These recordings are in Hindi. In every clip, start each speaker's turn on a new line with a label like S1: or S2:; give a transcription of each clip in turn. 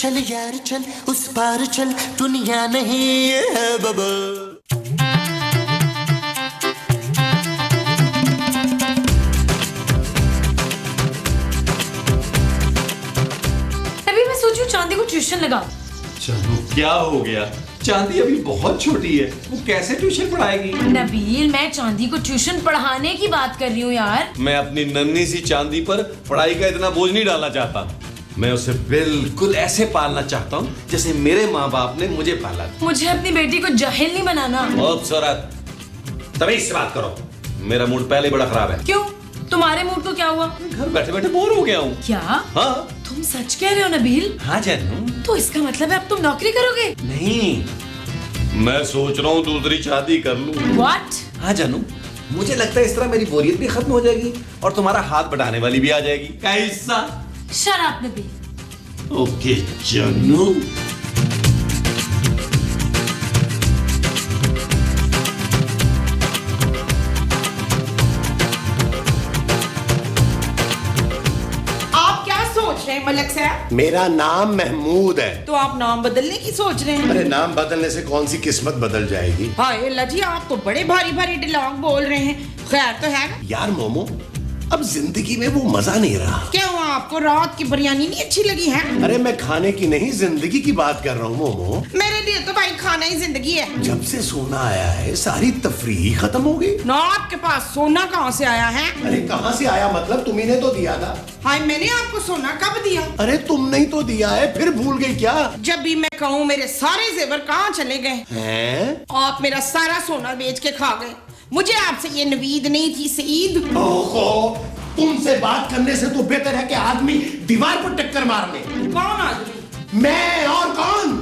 S1: चल यार चल उस पार चल दुनिया नहीं है बबल।
S2: अभी मैं सोचूं चांदी को ट्यूशन लगा।
S3: चलो क्या हो गया, चांदी अभी बहुत छोटी है, वो कैसे ट्यूशन पढ़ाएगी?
S2: नबील मैं चांदी को ट्यूशन पढ़ाने की बात कर रही हूँ यार।
S3: मैं अपनी नन्ही सी चांदी पर पढ़ाई का इतना बोझ नहीं डालना चाहता। मैं उसे बिल्कुल ऐसे पालना चाहता हूँ जैसे मेरे माँ बाप ने मुझे पाला था।
S2: मुझे अपनी बेटी को जाहिल नहीं बनाना।
S3: खूबसूरत, तमीज से बात करो, मेरा मूड पहले बड़ा खराब है।
S2: क्यों, तुम्हारे मूड को क्या हुआ?
S3: घर बैठे बैठे बोर हो गया हूँ।
S2: क्या?
S3: हाँ।
S2: तुम सच कह रहे हो नबील?
S3: हाँ जानू।
S2: तो इसका मतलब है अब तुम नौकरी करोगे?
S3: नहीं, मैं सोच रहा हूँ दूसरी शादी कर लूँ।
S2: What?
S3: हाँ जानू, मुझे लगता है इस तरह मेरी बोरियत भी खत्म हो जाएगी और तुम्हारा हाथ बढ़ाने वाली भी आ जाएगी। कैसा?
S2: शराब नबील।
S3: ओके जानू।
S4: मलक साहब,
S5: मेरा नाम महमूद है।
S4: तो आप नाम बदलने की सोच रहे हैं?
S5: अरे नाम बदलने से कौन सी किस्मत बदल जाएगी?
S4: हाय अल्लाह जी, आप तो बड़े भारी भारी डिलॉग बोल रहे हैं। खैर तो है ना?
S5: यार मोमो, अब जिंदगी में वो मजा नहीं रहा।
S4: क्या हुआ, आपको रात की बिरयानी नहीं अच्छी लगी है?
S5: अरे मैं खाने की नहीं जिंदगी की बात कर रहा हूँ मोमो।
S4: मेरे लिए तो भाई खाना ही जिंदगी है।
S5: जब से सोना आया है सारी तफरीह खत्म हो गई।
S4: ना आपके पास सोना कहाँ से आया है?
S5: अरे कहाँ से आया मतलब, तुम्ही ने तो दिया था।
S4: हाय मैंने आपको सोना कब दिया?
S5: अरे तुमने ही तो दिया है, फिर भूल गई क्या?
S4: जब भी मैं कहूँ मेरे सारे जेवर कहाँ चले गए?
S5: हैं?
S4: आप मेरा सारा सोना बेच के खा गए। मुझे आपसे ये नवीद नहीं थी सईद।
S5: ओहो, तुमसे बात करने से तो बेहतर है कि आदमी दीवार पर टक्कर मार ले।
S4: कौन आदमी?
S5: मैं और कौन?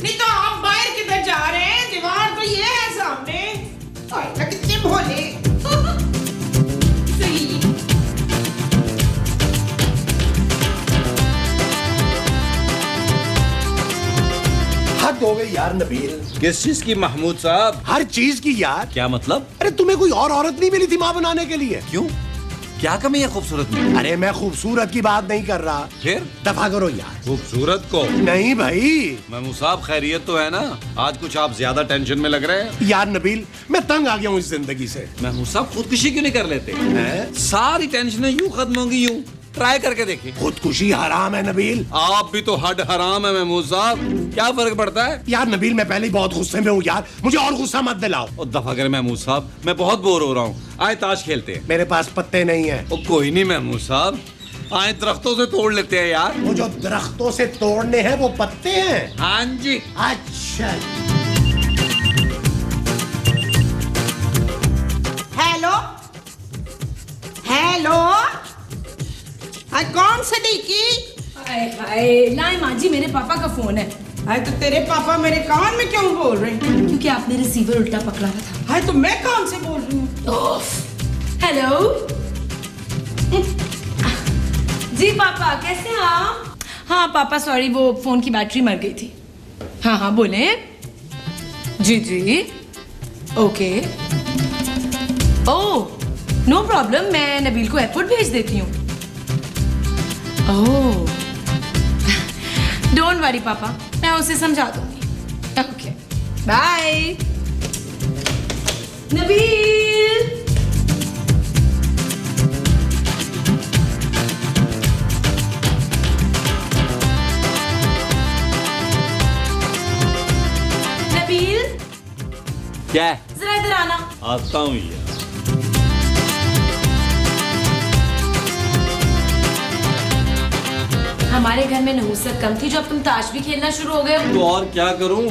S4: नहीं तो आप बाहर किधर जा रहे हैं? दीवार तो ये है सामने। हाय कितने भोले। सही।
S5: हद हो गई यार नबील।
S3: किस चीज की महमूद साहब?
S5: हर चीज की यार।
S3: क्या मतलब?
S5: अरे तुम्हें कोई और औरत नहीं मिली थी माँ बनाने के लिए?
S3: क्यों, क्या कमी है खूबसूरत में?
S5: अरे मैं खूबसूरत की बात नहीं कर रहा।
S3: फिर?
S5: दफा करो यार।
S3: खूबसूरत को
S5: नहीं भाई।
S3: महमूद साहब खैरियत तो है ना? आज कुछ आप ज्यादा टेंशन में लग रहे हैं।
S5: यार नबील, मैं तंग आ गया हूँ इस जिंदगी से।
S3: महमूद साहब खुदकुशी क्यों नहीं कर लेते?
S5: हैं?
S3: सारी टेंशनें यूं खत्म होंगी, यूं ट्राई करके देखिए।
S5: खुदकुशी हराम है नबील।
S3: आप भी तो हड हराम है महमूद साहब, क्या फर्क पड़ता है?
S5: यार नबील, मैं पहले ही बहुत गुस्से में हूँ यार, मुझे और गुस्सा मत दिलाओ।
S3: और दफा करें महमूद साहब, मैं बहुत बोर हो रहा हूँ, आए ताश खेलते हैं।
S5: मेरे पास पत्ते नहीं है।
S3: ओ कोई नहीं महमूद साहब, आए दरख्तों से तोड़ लेते हैं यार।
S5: वो जो दरख्तों से तोड़ने हैं वो पत्ते हैं।
S3: हाँ जी।
S5: अच्छा।
S4: हेलो हेलो, हाय कौन सदीकी?
S2: हाय हाय, लाए माँ जी, मेरे पापा का फोन है।
S4: हाय तो तेरे पापा मेरे कान में क्यों बोल रहे हैं?
S2: क्योंकि आपने रिसीवर उल्टा पकड़ा हुआ था।
S4: हाय तो मैं कान से बोल रही हूँ।
S2: हेलो जी पापा, कैसे हैं आप? हाँ पापा सॉरी, वो फोन की बैटरी मर गई थी। हाँ हाँ बोले। जी जी ओके। ओह नो प्रॉब्लम, मैं नबील को एयरपोर्ट भेज देती हूँ। ओह डोंट वरी पापा, मैं उसे समझा दूंगी। Okay bye. नबील नबील
S3: क्या है?
S2: जरा इधर आना।
S3: आता हूँ यार।
S2: हमारे घर में नहुसत कम थी, जो अब तुम ताश भी खेलना शुरू हो गए हो।
S3: तो और क्या करूँ,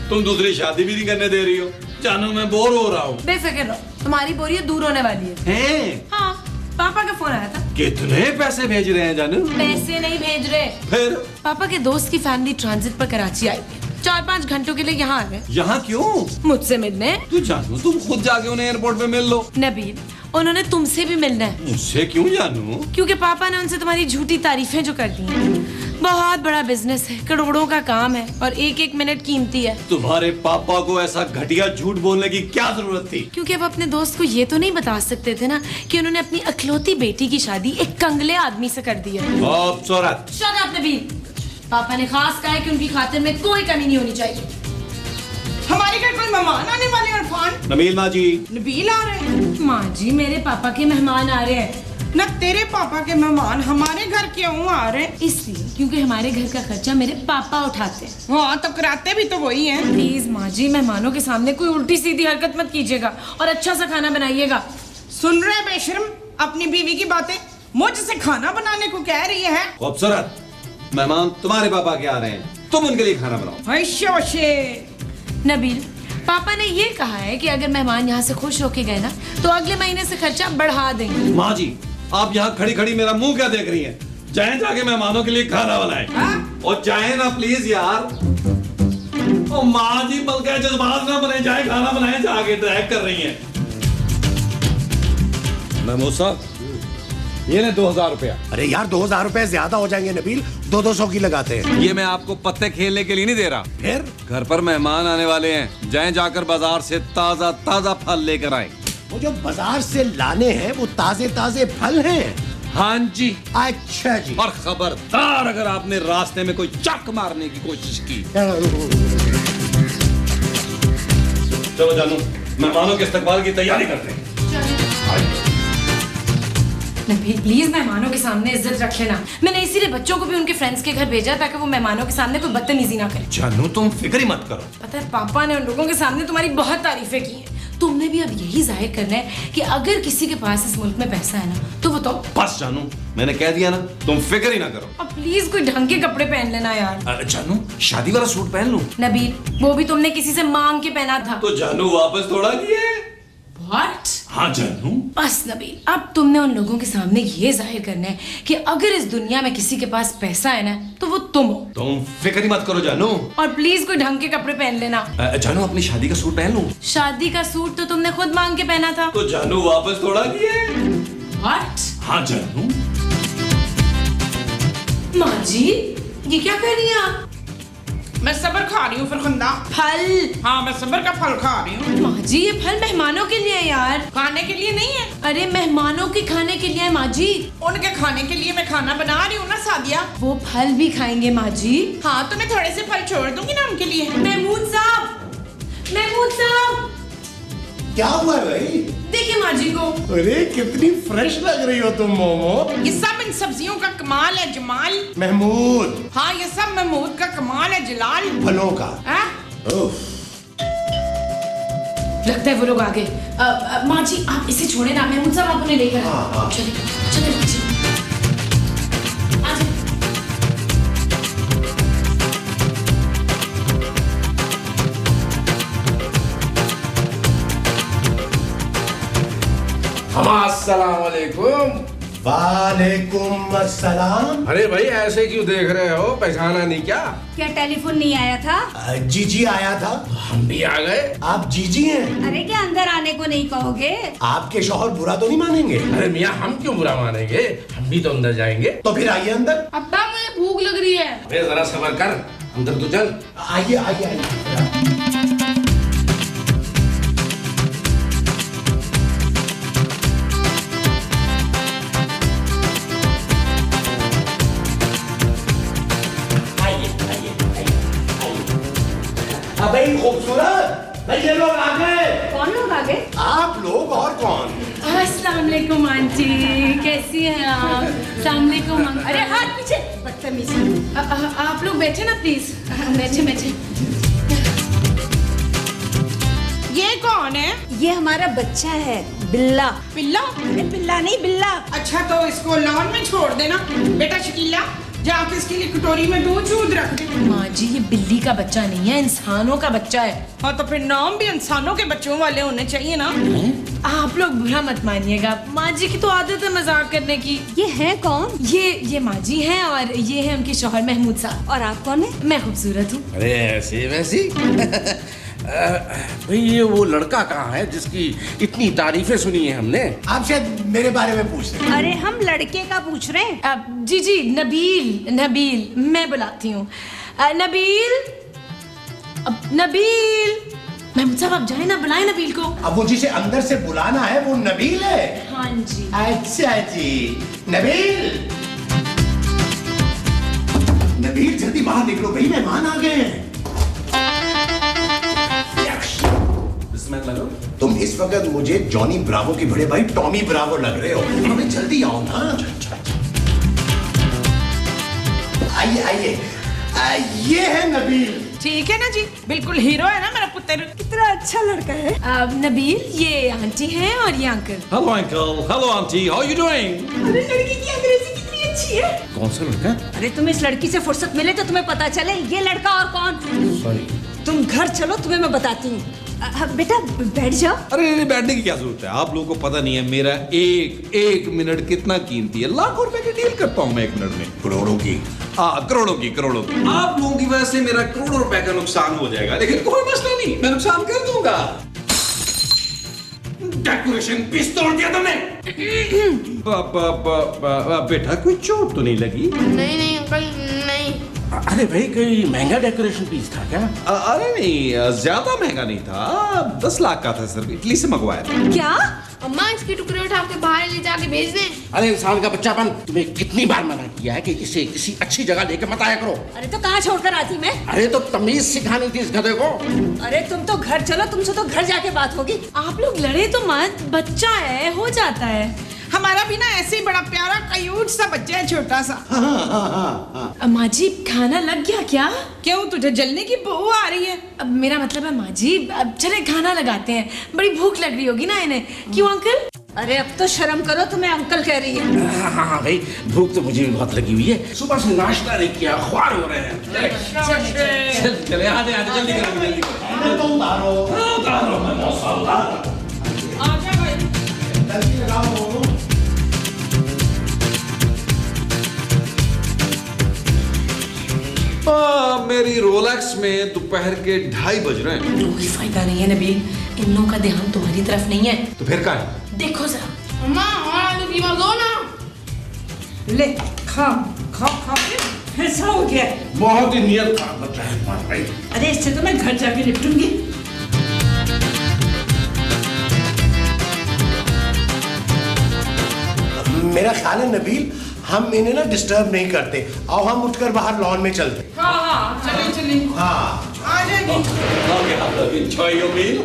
S3: तुम दूसरी शादी भी नहीं करने दे रही हो। जानू मैं बोर हो रहा हूँ।
S2: बेफिक्र रहो, तुम्हारी बोरियत दूर होने वाली है।
S3: हैं?
S2: हाँ पापा का फोन आया था।
S3: कितने पैसे भेज रहे हैं जानू?
S2: पैसे नहीं भेज रहे,
S3: फिर?
S2: पापा के दोस्त की फैमिली ट्रांजिट पर कराची आई है, 4-5 घंटों के लिए यहाँ आ गए
S3: यहाँ क्यों?
S2: मुझसे मिलने।
S3: तू जानू तुम खुद जाके उन्हें एयरपोर्ट पे मिल लो।
S2: नबील उन्होंने तुमसे भी मिलना है।
S3: मुझसे क्यों जानू?
S2: क्योंकि पापा ने उनसे तुम्हारी झूठी तारीफें जो कर दी हैं। बहुत बड़ा बिजनेस है, करोड़ों का काम है और एक एक मिनट कीमती है।
S3: तुम्हारे पापा को ऐसा घटिया झूठ बोलने की क्या जरूरत थी?
S2: क्योंकि अब अपने दोस्त को ये तो नहीं बता सकते थे ना कि उन्होंने अपनी अखलौती बेटी की शादी एक कंगले आदमी से कर दी है।
S3: खूबसूरत।
S2: Shut up Nabeel. पापा ने खास कहा है कि उनकी खातिर में कोई कमी नहीं होनी चाहिए।
S4: हमारे घर कोई मेहमान आने वाले हैं इरफान।
S3: नबील माँ जी।
S4: नबील आ रहे हैं।
S2: माँ जी मेरे पापा के मेहमान आ रहे हैं।
S4: ना तेरे पापा के मेहमान हमारे घर क्यों आ रहे हैं?
S2: इसलिए क्योंकि हमारे घर का खर्चा मेरे पापा उठाते हैं।
S4: हाँ तो कराते भी तो वही हैं।
S2: प्लीज माँ जी मेहमानों के सामने कोई उल्टी सीधी हरकत मत कीजिएगा और अच्छा सा खाना बनाइएगा।
S4: सुन रहे बेशर्म, अपनी बीवी की बातें मुझसे खाना बनाने को कह रही है।
S3: खूबसूरत। मेहमान तुम्हारे पापा के आ रहे हैं, तुम उनके लिए खाना बनाओ।
S4: भाई शोशे।
S2: नबील, पापा ने ये कहा है कि अगर मेहमान यहाँ से खुश होके गए ना तो अगले महीने से खर्चा बढ़ा देंगे।
S3: माँ जी आप यहाँ खड़ी खड़ी मेरा मुंह क्या देख रही हैं? जाएं जाके मेहमानों के लिए खाना बनाएं। और जाएं ना प्लीज यार। ओ माँ जी बल्कि जज्बात ना बने, जाए खाना बनाएं, जाके ड्रैग कर रही हैं। महमूद साहब ये ले 2000 रुपया।
S5: अरे यार 2000 रुपए ज्यादा हो जाएंगे नबील, 200 की लगाते हैं।
S3: ये मैं आपको पत्ते खेलने के लिए नहीं दे रहा।
S5: फिर
S3: घर पर मेहमान आने वाले हैं, जाएं जाकर बाजार से ताजा ताजा फल लेकर आए।
S5: वो जो बाजार से लाने हैं वो ताजे ताजे फल हैं।
S3: हाँ जी।
S5: अच्छा जी।
S3: और खबरदार अगर आपने रास्ते में कोई चक मारने की कोशिश की। चलो जानू मेहमानों के इस्तकबाल की तैयारी करते हैं।
S2: नबील प्लीज मेहमानों के सामने इज्जत रख लेना। मैंने इसीलिए बच्चों को भी उनके फ्रेंड्स के घर भेजा ताकि वो मेहमानों के सामने कोई बदतमीजी ना करे।
S3: जानू तुम फिक्र ही मत करो।
S2: पता है पापा ने उन लोगों के सामने तुम्हारी बहुत तारीफें की हैं। तुमने भी अब यही जाहिर करना है कि अगर किसी के पास इस मुल्क में पैसा है ना तो वो तो।
S3: बस जानू मैंने कह दिया ना, तुम फिक्र ही ना करो।
S2: अब प्लीज कोई ढंग के कपड़े पहन लेना यार।
S3: जानू शादी वाला सूट पहन लूं?
S2: नबील वो भी तुमने किसी से मांग के पहना था।
S3: तो जानू वापस थोड़ा किए।
S2: What?
S3: हाँ जानू।
S2: बस नबील अब तुमने उन लोगों के सामने ये जाहिर करना है कि अगर इस दुनिया में किसी के पास पैसा है ना तो वो तुम हो।
S3: तुम फिक्र ही मत करो जानू।
S2: और प्लीज कोई ढंग के कपड़े पहन लेना।
S3: जानू अपनी शादी का सूट पहन लूं?
S2: शादी का सूट तो तुमने खुद मांग के पहना था।
S3: तो जानू वापस थोड़ा किए।
S2: What?
S3: हाँ जानू।
S2: माँ जी ये क्या कर रही हैं आप?
S4: मैं सब्र खा रही हूँ फरखंदा।
S2: फल?
S4: हाँ मैं सब्र का फल खा रही हूँ।
S2: माँ जी ये फल मेहमानों के लिए है यार।
S4: खाने के लिए नहीं है।
S2: अरे मेहमानों के खाने के लिए है माँ जी।
S4: उनके खाने के लिए मैं खाना बना रही हूँ ना सादिया।
S2: वो फल भी खाएंगे माँ जी।
S4: हाँ तो मैं थोड़े से फल छोड़ दूंगी ना उनके लिए।
S2: महमूद साहब, महमूद साहब
S5: क्या हुआ है भाई?
S2: देखिए माँ जी को।
S5: अरे कितनी फ्रेश लग रही हो तुम मोमो।
S4: ये सब इन सब्जियों का कमाल है जमाल।
S5: महमूद।
S4: हाँ ये सब महमूद का कमाल है जलाल।
S5: फलों का।
S4: हाँ?
S2: लगता है वो लोग आ गए। माँ जी आप इसे छोड़े ना, महमूद साहब आप उन्हें लेकर आए। चलिए चलिए माँ जी। आ जाओ।
S6: अस्सलामुअलैकुम।
S5: वालेकुम अस्सलाम।
S6: अरे भाई ऐसे क्यों देख रहे हो, पहचाना नहीं क्या?
S7: क्या टेलीफोन नहीं आया था?
S5: जीजी आया था।
S6: हम भी आ गए।
S5: आप जीजी हैं?
S7: अरे क्या अंदर आने को नहीं कहोगे?
S5: आपके शौहर बुरा तो नहीं मानेंगे?
S6: अरे मियाँ हम क्यों बुरा मानेंगे, हम भी तो अंदर जाएंगे।
S5: तो फिर आइए अंदर।
S2: अब्बा मुझे भूख लग रही है।
S6: अरे जरा सब्र कर, अंदर तो चल।
S5: आइए आइए आइए। अबे खूबसूरत भाई ये लोग आ गए।
S7: कौन लोग आ गए?
S5: आप लोग और कौन?
S2: अस्सलाम वालेकुम आंटी, कैसी हैं आप? अस्सलाम वालेकुम अंकल।
S7: अरे हाथ पीछे, बदतमीज।
S2: आप लोग बैठे ना प्लीज। बैठे बैठे।
S4: ये कौन है?
S7: ये हमारा बच्चा है बिल्ला।
S4: पिल्ला?
S7: अरे बिल्ला नहीं बिल्ला।
S4: अच्छा तो इसको लॉन में छोड़ देना। बेटा शकीला जाके इसके लिए कटोरी में दूध शूध रख दे।
S2: माँ जी ये बिल्ली का बच्चा नहीं है, इंसानों का बच्चा है।
S4: हाँ तो फिर नाम भी इंसानों के बच्चों वाले होने चाहिए ना।
S2: आप लोग बुरा मत मानिएगा, माँ जी की तो आदत है मजाक करने की।
S7: ये है कौन?
S2: ये माँ जी हैं और ये है उनके शौहर महमूद साहब।
S7: और आप कौन है?
S2: मैं खूबसूरत हूँ।
S6: अरे ऐसी वैसी। भाई ये वो लड़का कहाँ है जिसकी इतनी तारीफें सुनी है हमने?
S5: आप शायद मेरे बारे में पूछ रहे हैं।
S7: अरे हम लड़के का पूछ रहे हैं।
S2: जी जी, नबील नबील मैं बुलाती हूँ। नबील, नबील, महमूद साहब आप जाए ना, बुलाए नबील को।
S5: अब वो जिसे अंदर से बुलाना है वो नबील है।
S2: हाँ जी।
S5: अच्छा जी, नबील, नबील जल्दी बाहर निकलो भाई, मेहमान आ गए हैं। तुम इस वक्त मुझे जॉनी ब्रावो के बड़े भाई टॉमी ब्रावो लग रहे हो। अबे जल्दी आओ ना। आइए आइए, ये है नबील।
S4: ठीक है ना जी, बिल्कुल हीरो है ना मेरा पुत्र।
S7: कितना अच्छा लड़का है।
S2: नबील, ये आंटी हैं और ये uncle.
S3: Hello uncle, hello aunty, how you doing?
S7: अरे लड़की की अंग्रेजी कितनी अच्छी है।
S6: कौन सा लड़का?
S7: अरे तुम इस लड़की से फुर्सत मिले तो तुम्हें पता चले ये लड़का और कौन।
S6: सॉरी।
S7: तुम घर चलो, तुम्हें मैं बताती हूँ। बेटा बैठ जाओ।
S3: अरे बैठने की क्या जरूरत है? आप लोगों को पता नहीं है मेरा एक मिनट कितना कीमती है। लाखों रुपए की डील करता हूँ मैं एक मिनट में।
S5: करोड़ों की।
S3: हाँ, करोड़ों की। आप लोगों की वजह से मेरा करोड़ों रुपए का नुकसान हो जाएगा, लेकिन कोई मसला नहीं, मैं नुकसान कर दूंगा। डेकोरेशन पीस तोड़ दिया तुमने। बेटा कोई चोट तो नहीं लगी?
S8: नहीं अंकल नहीं।
S6: अरे भाई कोई महंगा डेकोरेशन पीस था क्या?
S3: अरे नहीं, ज्यादा महंगा नहीं था, 10 लाख का था सर, इटली से मंगवाया था।
S7: क्या?
S8: अम्मा इसके टुकड़े उठा के बाहर ले जाके भेज दें।
S6: अरे इंसान का बच्चापन, तुम्हें कितनी बार मना किया है कि इसे किसी अच्छी जगह लेके मत आया करो।
S7: अरे तो कहाँ छोड़कर आती मैं?
S6: अरे तो तमीज सिखानी थी इस गधे को।
S7: अरे तुम तो घर चलो, तुमसे तो घर जाके बात होगी।
S2: आप लोग लड़े तो मत, बच्चा है, हो जाता है।
S4: हमारा भी ना ऐसे ही बड़ा प्यारा क्यूट सा बच्चा है, छोटा सा।
S2: माँ जी खाना लग गया क्या?
S4: क्यों, तुझे जलने की बहू आ रही है?
S2: अब मेरा मतलब है माँ जी, अब चले खाना लगाते हैं, बड़ी भूख लग रही होगी ना इन्हें। क्यों अंकल?
S7: अरे अब तो शर्म करो, तुम्हें अंकल कह रही है।
S6: हाँ भाई, भूख तो मुझे भी बहुत लगी हुई है, सुबह से नाश्ता नहीं किया, ख्वार हो रहे हैं।
S3: चले आते जल्दी करो।
S5: तो उतारो।
S3: उतारो मैं मौसम।
S4: आजा भाई।
S5: जल्दी लगाओ।
S3: मेरी रोलेक्स में दोपहर के 2:30 बज रहे हैं।
S2: कोई फायदा नहीं है नबील, इन लोगों का ध्यान तुम्हारी तरफ नहीं है।
S3: तो फिर क्या है?
S2: देखो जरा।
S8: अम्मा हमारा तो बीमा दो ना।
S7: ले खा खा खा के ऐसा हो गया।
S6: बहुत ही नियत का बच्चा है तुम्हारा भाई।
S7: अरे इससे तो मैं घर जाके निपटूंगी।
S5: मेरा ख्याल है नबील, हम इन्हें ना डिस्टर्ब नहीं करते। आओ हम उठकर बाहर लॉन में चलते।
S4: हाँ चलिए।
S5: हाँ
S4: आ जाएगी।
S3: Enjoy your meal.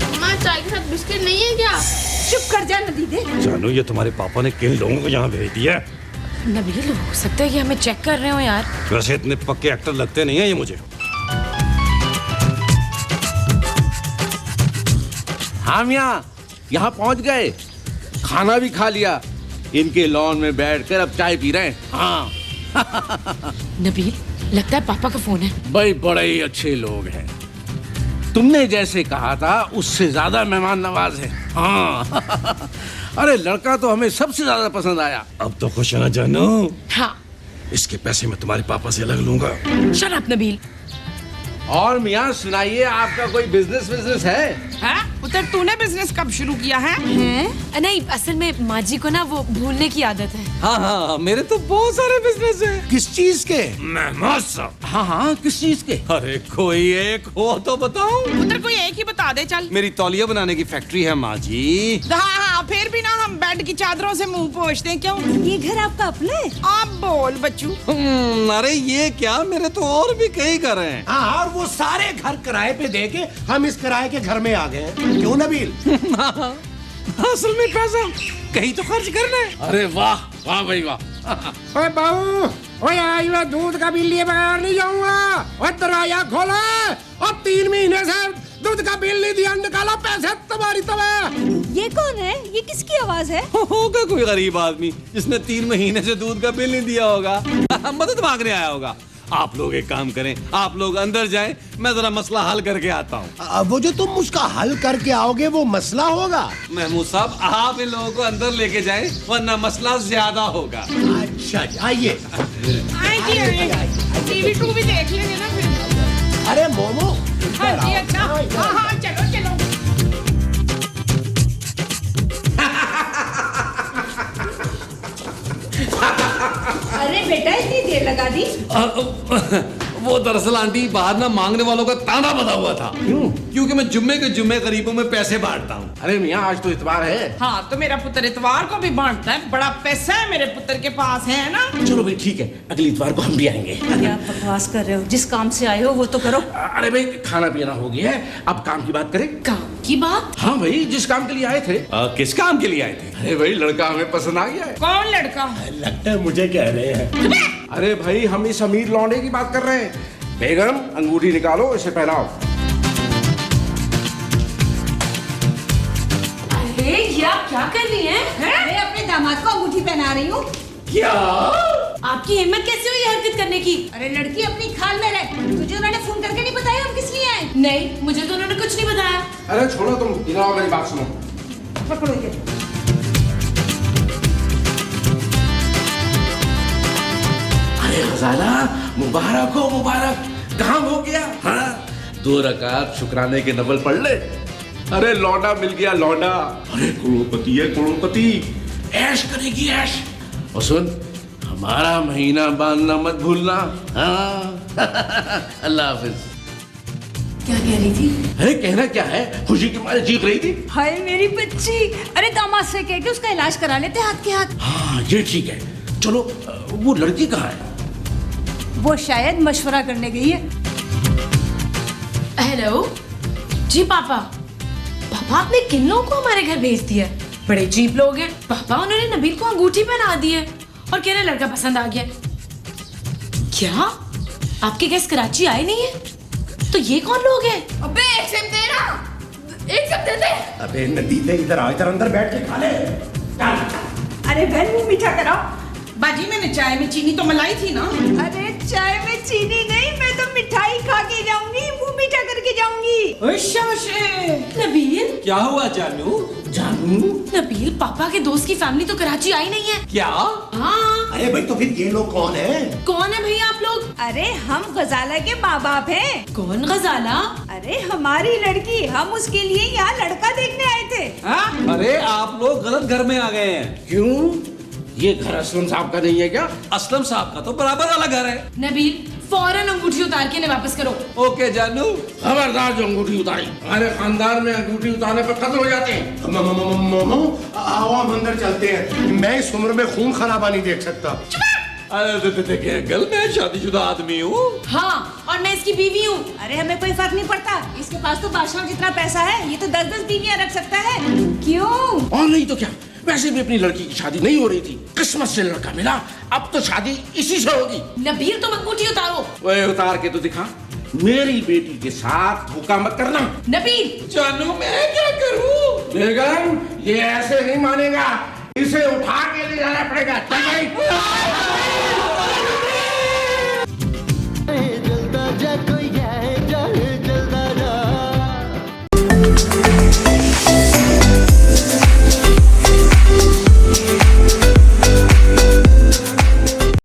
S8: अम्मा चाय के साथ बिस्किट नहीं है क्या?
S7: चुप कर जा नदी दे।
S3: जानू ये तुम्हारे पापा ने किन लोगों को यहाँ भेज दिया?
S2: नबील हो सकता है कि हमें चेक कर रहे हो यार।
S3: वैसे इतने पक्के एक्टर लगते नहीं है ये मुझे।
S6: हाँ मियाँ, यहाँ पहुँच गए, खाना भी खा लिया, इनके लॉन में बैठकर अब चाय पी रहे हैं। हाँ।
S2: नबील लगता है पापा का फोन है।
S6: भाई बड़े ही अच्छे लोग हैं, तुमने जैसे कहा था उससे ज्यादा मेहमान नवाज है। हाँ। अरे लड़का तो हमें सबसे ज्यादा पसंद आया।
S3: अब तो खुश है ना जानू?
S2: हाँ।
S3: इसके पैसे मैं तुम्हारे पापा से अलग लूंगा।
S2: Shut up Nabeel.
S6: और मियाँ सुनाइए, आपका कोई बिजनेस है?
S4: हाँ पुत्र, तूने बिजनेस कब शुरू किया है?
S2: नहीं, असल में माँ जी को ना वो भूलने की आदत है।
S3: हाँ, मेरे तो बहुत सारे बिजनेस हैं।
S5: किस चीज के?
S3: महमूद साहब।
S6: हाँ, किस चीज के?
S3: अरे कोई एक हो तो बताओ।
S4: पुत्र कोई एक ही बता दे चल।
S3: मेरी तौलिया बनाने की फैक्ट्री है माँ जी।
S4: हाँ, फिर भी ना हम बेड की चादरों से मुंह पोंछते हैं, क्यों?
S7: ये घर आपका अपना है?
S4: आप बोल बच्चू।
S3: अरे ये क्या, मेरे तो और भी कई घर हैं।
S5: हाँ, और वो सारे घर किराए पे दे के हम इस किराए के घर में आ गए। क्यों नबील?
S3: असल में पैसा कहीं तो खर्च करना है।
S6: अरे वाह वाह भाई वाह।
S5: ओए बहू, ओए आज मैं दूध का बिल लिए बगैर नहीं जाऊंगा। ओए दरवाजा खोलो, और 3 महीने से दूध का बिल नहीं दिया, निकालो पैसे तुम्हारी तुम्हें।
S7: ये कौन है? ये किसकी आवाज है?
S3: होगा कोई गरीब आदमी जिसने 3 महीने से दूध का बिल नहीं दिया होगा। मदद मांगने आया होगा। आप लोग एक काम करें, आप लोग अंदर जाएं, मैं जरा मसला हल करके आता हूँ।
S5: वो जो तुम उसका हल करके आओगे वो मसला होगा।
S3: महमूद साहब, आप इन लोगों को अंदर लेके जाएं, वरना मसला ज्यादा होगा।
S5: अच्छा आइए।
S4: टीवी टू भी देख लेंगे ना फिर।
S5: अरे मोमो
S4: हाँ जी, अच्छा, हाँ हाँ, चलो चलो।
S7: अरे बेटा इतनी देर लगा दी।
S3: वो दरअसल आंटी बाहर ना मांगने वालों का ताना बना हुआ था।
S6: क्यों?
S3: क्योंकि मैं जुम्मे के जुम्मे गरीबों में पैसे बांटता हूँ।
S6: अरे मियाँ आज तो इतवार है।
S4: हाँ तो मेरा पुत्र इतवार को भी बांटता है, बड़ा पैसा है मेरे पुत्र के पास, है ना।
S6: चलो भाई ठीक है, अगली इतवार को हम भी आएंगे।
S7: क्या बकवास कर रहे हो, जिस काम से आए हो वो तो करो।
S6: अरे भाई खाना पीना हो गया है, अब काम की बात करें।
S2: काम की बात?
S6: हाँ भाई, जिस काम के लिए आए थे।
S3: किस काम के लिए आए थे?
S6: अरे भाई लड़का हमें पसंद आ गया है।
S4: कौन लड़का?
S5: लगता है मुझे कह रहे हैं।
S6: अरे भाई हम इस अमीर लौंडे की बात कर रहे हैं। बेगम अंगूठी निकालो, इसे पहनाओ।
S2: अरे ये आप क्या कर रही हैं?
S7: मैं अपने दामाद को अंगूठी पहना रही हूँ।
S3: क्या?
S2: आपकी हिम्मत कैसे हुई हरकत करने की?
S7: अरे लड़की अपनी खाल में रहे, तुझे उन्होंने फोन करके नहीं बताया हम किस लिए आए?
S2: नहीं, मुझे तो उन्होंने कुछ नहीं बताया।
S6: अरे छोड़ो तुम, इधर आओ मेरी बात सुनो।
S7: पकड़ो ये।
S6: अरे खजाना मुबारक हो, मुबारक। काम हो गया। हाँ 2 रकात शुक्राने के नवल पढ़ ले। अरे लौंडा मिल गया, लौंडा। अरे करोड़पति है, करोड़पति। ऐश करेगी ऐश। और सुन, हमारा महीना बांधना मत भूलना। हाँ अल्लाह हाफिज।
S2: क्या कह रही थी?
S6: अरे कहना क्या है, खुशी के मारे चीख रही थी।
S7: हाय मेरी बच्ची। अरे दामाद से कह के उसका इलाज करा लेते हाथ के हाथ।
S6: हाँ ये ठीक है। चलो वो लड़की कहाँ है?
S7: वो शायद मशवरा करने गई है।
S2: हेलो जी पापा। पापा आपने किन लोगों को हमारे घर भेज दिया? बड़े अजीब लोग हैं। पापा उन्होंने नबील को अंगूठी पहना दी है और कह रहे लड़का पसंद आ गया। क्या आपके गेस्ट कराची आए नहीं है? तो ये कौन लोग हैं?
S8: अबे एक सेब दे ना, एक सेब दे दे।
S5: अबे नदी दे, इधर आ, इधर अंदर बैठ के खा ले।
S7: अरे बहन मुंह मीठा कराओ।
S4: बाजी मैंने चाय में चीनी तो मलाई थी ना।
S7: अरे चाय में चीनी नहीं, मैं तो मिठाई खा के जाऊंगी, मुंह मीठा करके जाऊंगी।
S2: नबील,
S3: क्या हुआ जानू?
S6: जानू?
S2: नबील पापा के दोस्त की फैमिली तो कराची आई नहीं है।
S3: क्या?
S2: हाँ।
S5: अरे भाई तो फिर ये लोग कौन है?
S2: कौन है भैया आप लोग?
S7: अरे हम गजाला के माँ बाप हैं।
S2: कौन गजाला?
S7: अरे हमारी लड़की, हम उसके लिए यहाँ लड़का देखने आए थे।
S3: हाँ? अरे आप लोग गलत घर में आ गए हैं।
S6: क्यों? ये घर असलम साहब का नहीं है क्या?
S3: असलम साहब का तो बराबर वाला घर है।
S2: नबील फौरन अंगूठी उतार के इन्हें वापस करो।
S3: ओके जानू।
S6: खबरदार जो अंगूठी उतारी, हमारे खानदान में अंगूठी उतारने पर कत्ल हो जाते हैं।
S5: मोमो आओ हम अंदर चलते हैं। मैं इस उम्र में खून खराबा नहीं देख सकता।
S3: अरे देखिए अंकल, मैं शादीशुदा आदमी हूँ।
S2: हाँ और मैं इसकी बीवी हूँ।
S7: अरे हमें कोई फर्क नहीं पड़ता, इसके पास तो बादशाह जितना पैसा है, ये तो 10-10 बीवियां रख सकता है। क्यों?
S6: और नहीं तो क्या, वैसे भी अपनी लड़की की शादी नहीं हो रही थी, किस्मत से लड़का मिला, अब तो शादी इसी से होगी।
S2: नबील तुम अंगूठी उतारो।
S6: वह उतार के तो दिखा। मेरी बेटी के साथ धोखा मत करना।
S2: नबील।
S3: जानू मैं क्या करूँ?
S6: बेगम ये ऐसे नहीं मानेगा, इसे उठा के ले जाना पड़ेगा। चल भाई।